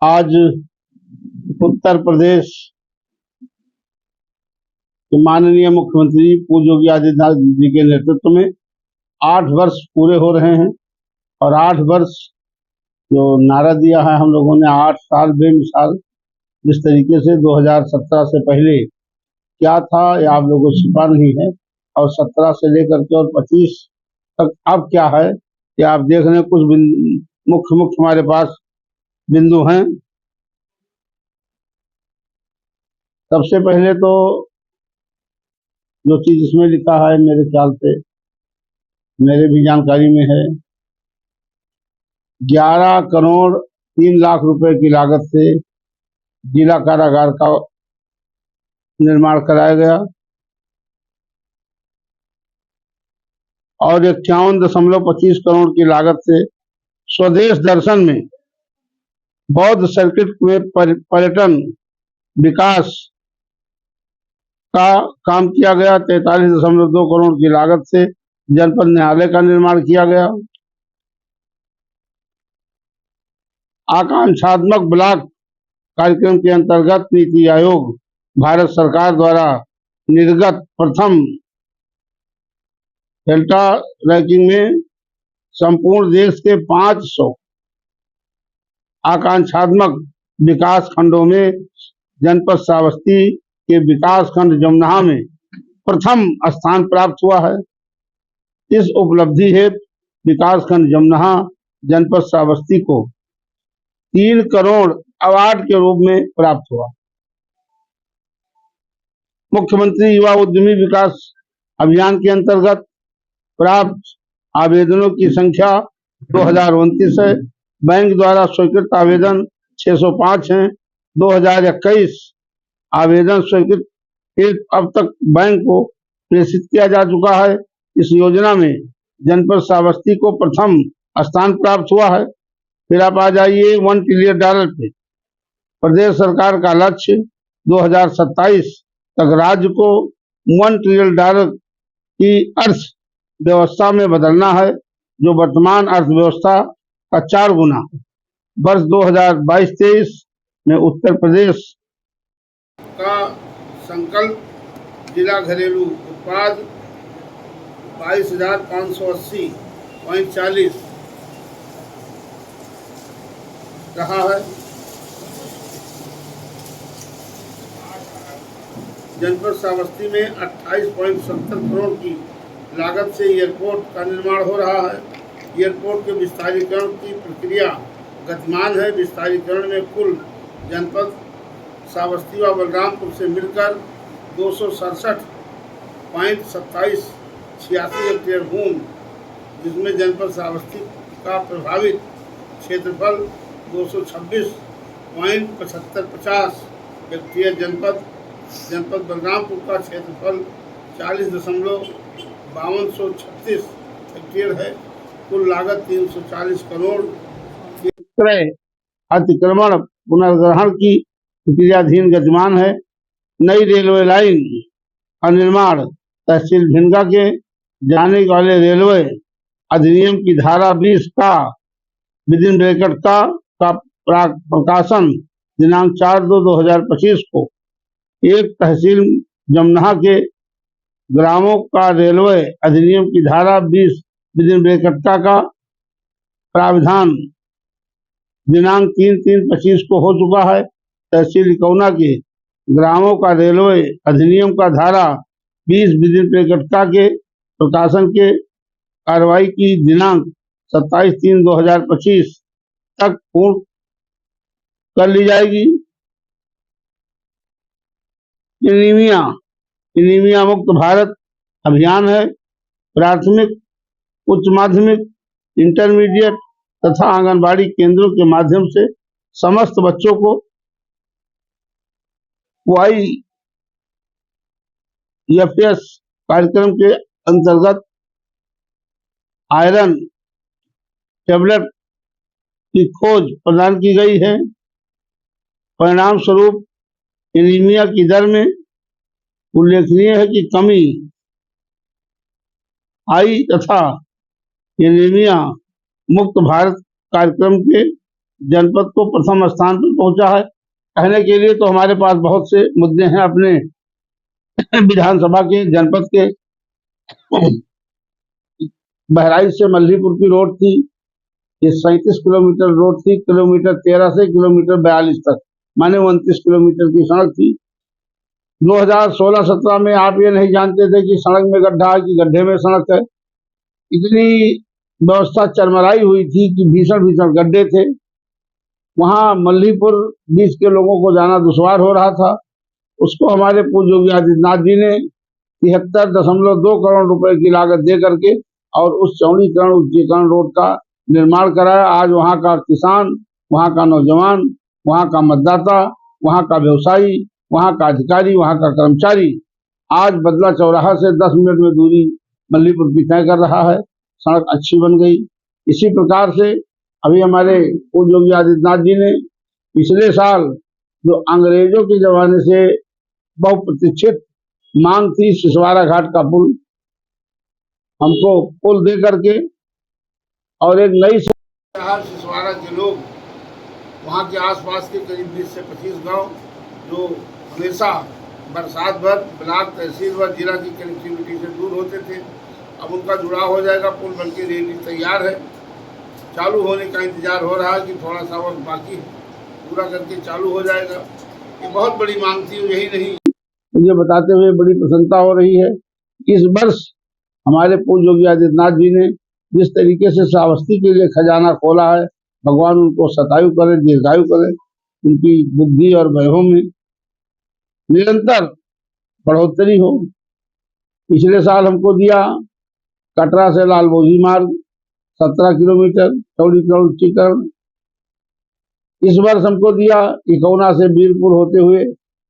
आज उत्तर प्रदेश के माननीय मुख्यमंत्री पूज्य योगी आदित्यनाथ जी के नेतृत्व में 8 वर्ष पूरे हो रहे हैं। और 8 वर्ष जो नारा दिया है हम लोगों ने, 8 साल बेमिसाल, जिस तरीके से 2017 से पहले क्या था ये आप लोगों को छिपा नहीं है, और 17 से लेकर के और 25 तक अब क्या है ये आप देख रहे हैं। कुछ मुख्य मुख्य हमारे पास बिंदु हैं। सबसे पहले तो जो चीज इसमें लिखा है, मेरे ख्याल से, मेरे भी जानकारी में है, 11 करोड़ 3 लाख रुपए की लागत से जिला कारागार का निर्माण कराया गया और 51.25 करोड़ की लागत से स्वदेश दर्शन में बौद्ध सर्किट में पर्यटन विकास का काम किया गया। 43.2 करोड़ की लागत से जनपद न्यायालय का निर्माण किया गया। आकांक्षात्मक ब्लॉक कार्यक्रम के अंतर्गत नीति आयोग भारत सरकार द्वारा निर्गत प्रथम डेल्टा रैंकिंग में संपूर्ण देश के 500 आकांक्षात्मक विकास खंडों में जनपद श्रावस्ती के विकास खंड जमुना में प्रथम स्थान प्राप्त हुआ है। इस उपलब्धि हेतु विकास खंड जमुना जनपद श्रावस्ती को 3 करोड़ अवार्ड के रूप में प्राप्त हुआ। मुख्यमंत्री युवा उद्यमी विकास अभियान के अंतर्गत प्राप्त आवेदनों की संख्या 2029 है। बैंक द्वारा स्वीकृत आवेदन 605 हैं। 2021 आवेदन स्वीकृत अब तक बैंक को प्रेषित किया जा चुका है। इस योजना में जनपद श्रावस्ती को प्रथम स्थान प्राप्त हुआ है। फिर आप आ जाइए $1 ट्रिलियन पे। प्रदेश सरकार का लक्ष्य 2027 तक राज्य को $1 ट्रिलियन की अर्थव्यवस्था में बदलना है, जो वर्तमान अर्थव्यवस्था का 4 गुना। वर्ष 2022-23 में उत्तर प्रदेश का संकल्प जिला घरेलू उत्पाद 22,580.40 रहा है। जनपद श्रावस्ती में 28.70 करोड़ की लागत से एयरपोर्ट का निर्माण हो रहा है। एयरपोर्ट के विस्तारीकरण की प्रक्रिया गतिमान है। विस्तारीकरण में कुल जनपद श्रावस्ती व बलरामपुर से मिलकर 267.2786 हेक्टेयर भूमि, जिसमें जनपद श्रावस्ती का प्रभावित क्षेत्रफल 226.7550 हेक्टेयर, जनपद बलरामपुर का क्षेत्रफल 40.5236 हेक्टेयर है। कुल लागत 340 करोड़। क्रय अतिक्रमण पुनर्ग्रहण की प्रक्रियाधीन गतिमान है। नई रेलवे लाइन का निर्माण तहसील भिनगा के जाने वाले रेलवे अधिनियम की धारा 20 का विदिन ब्रैकेट का प्रकाशन दिनांक 4/2/2025 को एक तहसील जमुना के ग्रामों का रेलवे अधिनियम की धारा 20 विदिन ब्रैकेट का प्राविधान दिनांक 3/3/25 को हो चुका है। तहसील इकौना के ग्रामों का रेलवे अधिनियम का धारा 20 विदिन ब्रैकेट के प्रकाशन के कार्रवाई की दिनांक 27/3/2025 तक पूर्ण कर ली जाएगी। एनीमिया मुक्त भारत अभियान है। प्राथमिक, उच्च माध्यमिक, इंटरमीडिएट तथा आंगनबाड़ी केंद्रों के माध्यम से समस्त बच्चों को YFS कार्यक्रम के अंतर्गत आयरन टेबलेट की खोज प्रदान की गई है। परिणाम स्वरूप एनीमिया की दर में उल्लेखनीय है कि कमी आई तथा एनीमिया मुक्त भारत कार्यक्रम के जनपद को प्रथम स्थान पर पहुंचा है। कहने के लिए तो हमारे पास बहुत से मुद्दे हैं अपने विधानसभा के। जनपद के बहराइच से मल्लीपुर की रोड थी, ये 37 किलोमीटर रोड थी, किलोमीटर 13 से किलोमीटर 42 तक, माने 29 किलोमीटर की सड़क थी। 2016-17 में आप ये नहीं जानते थे कि सड़क में गड्ढा है कि गड्ढे में सड़क है। इतनी व्यवस्था चरमराई हुई थी कि भीषण भीषण गड्ढे थे। वहां मल्लीपुर बीच के लोगों को जाना दुश्वार हो रहा था। उसको हमारे पूज्य योगी आदित्यनाथ जी ने 73.2 करोड़ रुपए की लागत दे करके और उस चौड़ीकरण उच्चीकरण रोड का निर्माण कराया। आज वहां का किसान, वहां का नौजवान, वहां का मतदाता, वहां का व्यवसायी, वहां का अधिकारी, वहां का कर्मचारी आज बदला चौराहा से 10 मिनट में दूरी मल्लीपुर की तय कर रहा है। सड़क अच्छी बन गई। इसी प्रकार से अभी हमारे पूज्य योगी आदित्यनाथ जी ने पिछले साल जो अंग्रेजों के जमाने से बहुप्रतीक्षित मांग थी सिसवारा घाट का पुल, हमको पुल दे करके और एक नई सिसवारा के लोग वहाँ के आसपास के करीब 20 से 25 गांव जो हमेशा बरसात भर ब्लॉक तहसील व जिला की कनेक्टिविटी से दूर होते थे, अब उनका जुड़ाव हो जाएगा। पुल बनके रेडी तैयार है, चालू होने का इंतजार हो रहा है कि थोड़ा सा वक्त बाकी पूरा करके चालू हो जाएगा। ये बहुत बड़ी मांग थी। यही नहीं, मुझे बताते हुए बड़ी प्रसन्नता हो रही है। इस वर्ष हमारे पूज्य योगी आदित्यनाथ जी ने जिस तरीके से श्रावस्ती के लिए खजाना खोला है, भगवान उनको शतायु करे, दीर्घायु करे, उनकी बुद्धि और वैभव में निरंतर बढ़ोतरी हो। पिछले साल हमको दिया कटरा से लालबोगी मार्ग 17 किलोमीटर चौड़ीकरण उच्चीकरण। इस वर्ष हमको दिया इकौना से बीरपुर होते हुए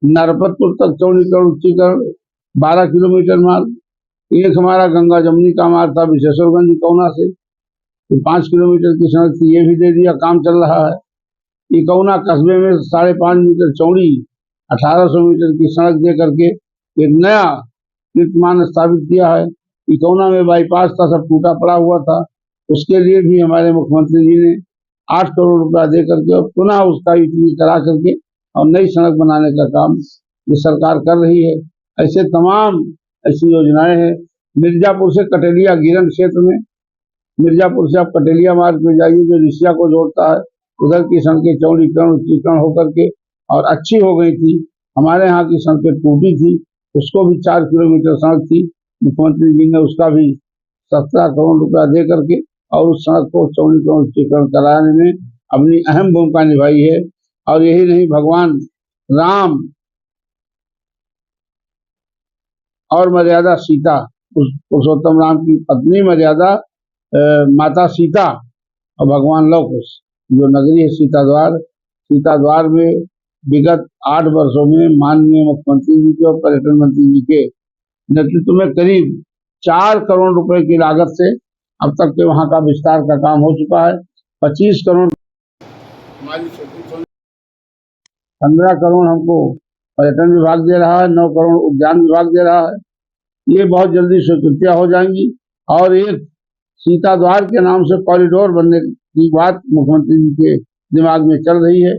नरपतपुर तक चौड़ीकरण उच्चीकरण 12 किलोमीटर मार्ग। एक हमारा गंगा जमुनी का मार्ग था विशेश्वरगंज इकौना से, 5 किलोमीटर की सड़क थी, ये भी दे दिया, काम चल रहा है। इकौना कस्बे में 5.5 मीटर चौड़ी 1800 मीटर की सड़क दे करके एक नया कीर्तिमान स्थापित किया है। इकौना में बाईपास था, सब टूटा पड़ा हुआ था, उसके लिए भी हमारे मुख्यमंत्री जी ने 8 करोड़ रुपया दे करके और पुनः उसका यूटिलाइज करा करके और नई सड़क बनाने का काम ये सरकार कर रही है। ऐसे तमाम ऐसी योजनाएं हैं। मिर्जापुर से कटेलिया गिरन क्षेत्र में, मिर्जापुर से आप कटेलिया मार्ग में जाइए जो रिसिया को जोड़ता है, उधर की सड़कें चौड़ीकरण उच्चीकरण होकर के और अच्छी हो गई थी। हमारे यहाँ की सड़कें टूटी थी, उसको भी 4 किलोमीटर सड़क थी, मुख्यमंत्री जी ने उसका भी 17 करोड़ रुपया दे करके और उस सड़क को चौड़ीकरण उच्चीकरण कराने में अपनी अहम भूमिका निभाई है। और यही नहीं, भगवान राम और मर्यादा सीता, उस पुरुषोत्तम राम की पत्नी मर्यादा माता सीता और भगवान लव कुश जो नगरी है सीता द्वार में विगत 8 वर्षों में माननीय मुख्यमंत्री जी के और पर्यटन मंत्री जी के नेतृत्व में करीब 4 करोड़ रुपए की लागत से अब तक के वहां का विस्तार का काम हो चुका है। 25 करोड़ हमारी 15 करोड़ हमको पर्यटन विभाग दे रहा है, 9 करोड़ उद्यान विभाग दे रहा है। ये बहुत जल्दी स्वीकृतियां हो जाएंगी। और एक सीता द्वार के नाम से कॉरिडोर बनने की बात मुख्यमंत्री जी के दिमाग में चल रही है।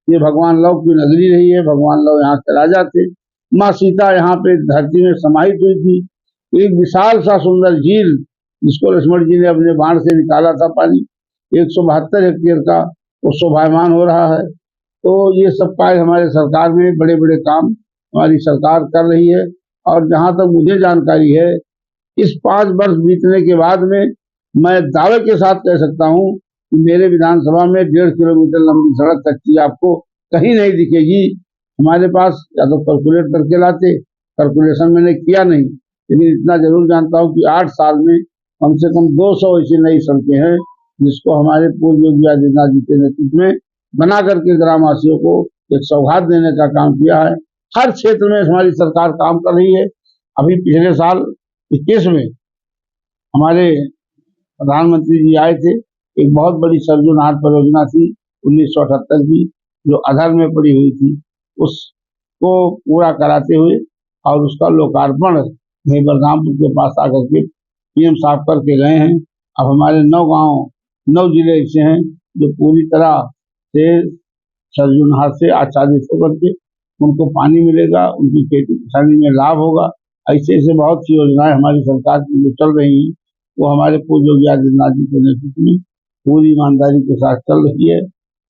ये भगवान लव की नगरी रही है, भगवान लव यहाँ के राजा थे। माँ सीता यहाँ पे धरती में समाहित हुई थी। एक विशाल सा सुंदर झील जिसको लक्ष्मण जी ने अपने बाण से निकाला था पानी, 172 हेक्टेयर का वो शोभायमान हो रहा है। तो ये सब कार्य हमारे सरकार में बड़े बड़े काम हमारी सरकार कर रही है। और जहाँ तक मुझे जानकारी है, इस 5 वर्ष बीतने के बाद में मैं दावे के साथ कह सकता हूँ कि मेरे विधानसभा में 1.5 किलोमीटर लंबी सड़क कच्ची आपको कहीं नहीं दिखेगी। हमारे पास या तो कैलकुलेट करके लाते, कैलकुलेशन मैंने किया नहीं, लेकिन इतना जरूर जानता हूँ कि 8 साल में कम से कम 200 ऐसी नई सड़कें हैं जिसको हमारे पूर्व योगी आदित्यनाथ जी के नेतृत्व में बना करके ग्रामवासियों को एक सौगात देने का काम किया है। हर क्षेत्र में हमारी सरकार काम कर रही है। अभी पिछले साल 21 में हमारे प्रधानमंत्री जी आए थे, एक बहुत बड़ी सरजू नहर परियोजना थी 1978 की जो अधर में पड़ी हुई थी, उसको पूरा कराते हुए और उसका लोकार्पण वही बलरामपुर के पास आकर के पीएम साहब करके गए हैं। अब हमारे 9 गांव 9 जिले ऐसे हैं जो पूरी तरह से सर्जुनहार से आच्छादित होकर के उनको पानी मिलेगा, उनकी खेती किसानी में लाभ होगा। ऐसे ऐसे बहुत सी योजनाएं हमारी सरकार की जो चल रही हैं वो हमारे पूज्य योगी आदित्यनाथ जी के नेतृत्व में पूरी ईमानदारी के साथ चल रही है।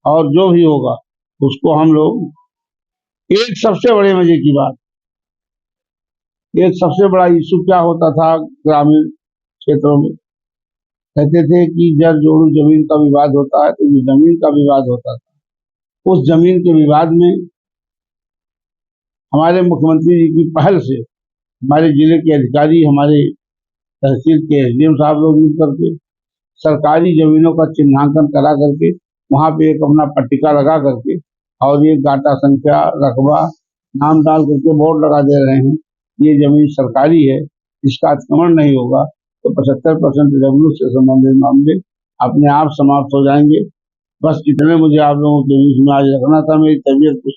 और जो भी होगा उसको हम लोग एक सबसे बड़े मजे की बात, एक सबसे बड़ा इशू क्या होता था ग्रामीण क्षेत्रों में, कहते थे कि जर जोड़ू जमीन का विवाद होता है, तो ये जमीन का विवाद होता था। उस जमीन के विवाद में हमारे मुख्यमंत्री जी की पहल से हमारे जिले के अधिकारी, हमारे तहसील के एसडीएम साहब लोग मिल करके सरकारी जमीनों का चिन्हांकन करा करके वहां पे एक अपना पट्टिका लगा करके और ये गाटा संख्या रकबा नाम डाल करके बोर्ड लगा दे रहे हैं, ये जमीन सरकारी है, इसका अतिक्रमण नहीं होगा तो 75% रेवेन्यू से संबंधित मामले अपने आप समाप्त हो जाएंगे। बस इतने मुझे आप लोगों के बीच में आज रखना था। मेरी तबीयत कुछ